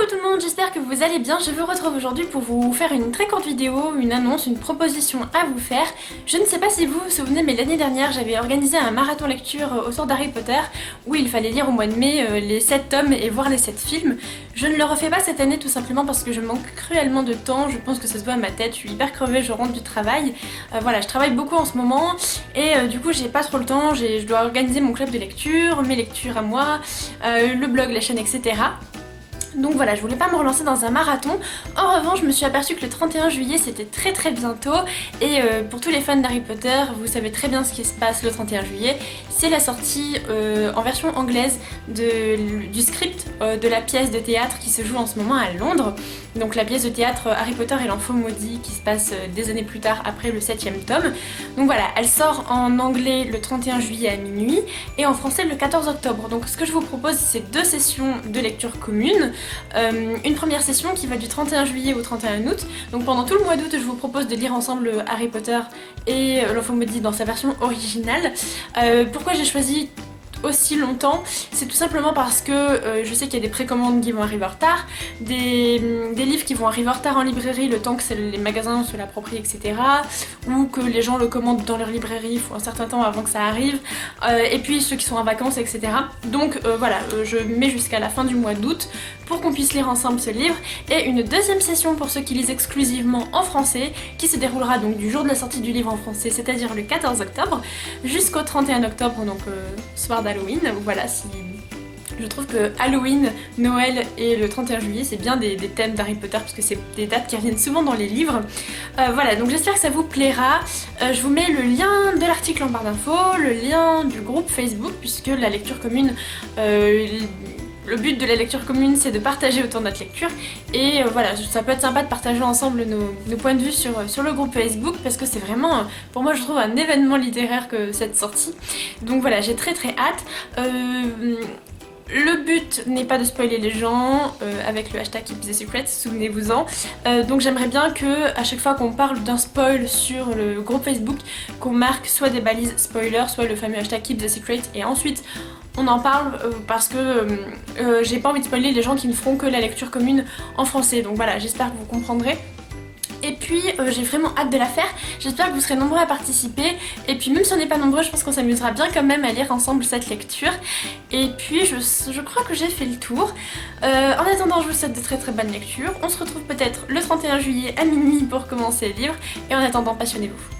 tout le monde, j'espère que vous allez bien. Je vous retrouve aujourd'hui pour vous faire une très courte vidéo, une annonce, une proposition à vous faire. Je ne sais pas si vous vous souvenez, mais l'année dernière j'avais organisé un marathon lecture autour d'Harry Potter où il fallait lire au mois de mai les 7 tomes et voir les 7 films. Je ne le refais pas cette année tout simplement parce que je manque cruellement de temps, je pense que ça se voit à ma tête, je suis hyper crevée, je rentre du travail. Voilà, je travaille beaucoup en ce moment et du coup j'ai pas trop le temps, je dois organiser mon club de lecture, mes lectures à moi, le blog, la chaîne, etc. Donc voilà, je voulais pas me relancer dans un marathon. En revanche, je me suis aperçue que le 31 juillet c'était très bientôt. Et pour tous les fans d'Harry Potter, vous savez très bien ce qui se passe le 31 juillet. C'est la sortie en version anglaise du script de la pièce de théâtre qui se joue en ce moment à Londres. Donc la pièce de théâtre Harry Potter et l'enfant maudit qui se passe des années plus tard après le 7e tome. Donc voilà, elle sort en anglais le 31 juillet à minuit et en français le 14 octobre. Donc ce que je vous propose, c'est 2 sessions de lecture commune. Une première session qui va du 31 juillet au 31 août. Donc pendant tout le mois d'août, je vous propose de lire ensemble Harry Potter et l'enfant maudit dans sa version originale. Pourquoi j'ai choisi aussi longtemps, c'est tout simplement parce que je sais qu'il y a des précommandes qui vont arriver en retard, des livres qui vont arriver en retard en librairie le temps que les magasins se l'approprient, etc. Ou que les gens le commandent dans leur librairie, il faut un certain temps avant que ça arrive. Et puis ceux qui sont en vacances, etc. Donc voilà, je mets jusqu'à la fin du mois d'août pour qu'on puisse lire ensemble ce livre. Et une deuxième session pour ceux qui lisent exclusivement en français, qui se déroulera donc du jour de la sortie du livre en français, c'est-à-dire le 14 octobre, jusqu'au 31 octobre, donc soir d'Halloween. Voilà, si... Je trouve que Halloween, Noël et le 31 juillet c'est bien des thèmes d'Harry Potter parce que c'est des dates qui reviennent souvent dans les livres. Voilà, donc j'espère que ça vous plaira. Je vous mets le lien de l'article en barre d'infos, le lien du groupe Facebook puisque la lecture commune... le but de la lecture commune c'est de partager autour de notre lecture et voilà, ça peut être sympa de partager ensemble nos points de vue sur le groupe Facebook parce que c'est vraiment, pour moi je trouve, un événement littéraire que cette sortie. Donc voilà, j'ai très hâte. Le but n'est pas de spoiler les gens avec le hashtag Keep the Secret, souvenez-vous-en. Donc j'aimerais bien que à chaque fois qu'on parle d'un spoil sur le groupe Facebook, qu'on marque soit des balises spoilers, soit le fameux hashtag Keep the Secret et ensuite on en parle parce que j'ai pas envie de spoiler les gens qui ne feront que la lecture commune en français. Donc voilà, j'espère que vous comprendrez. Et puis j'ai vraiment hâte de la faire, j'espère que vous serez nombreux à participer et puis même si on n'est pas nombreux, je pense qu'on s'amusera bien quand même à lire ensemble cette lecture. Et puis je crois que j'ai fait le tour. En attendant, je vous souhaite de très bonnes lectures, on se retrouve peut-être le 31 juillet à minuit pour commencer le livre et en attendant, passionnez-vous.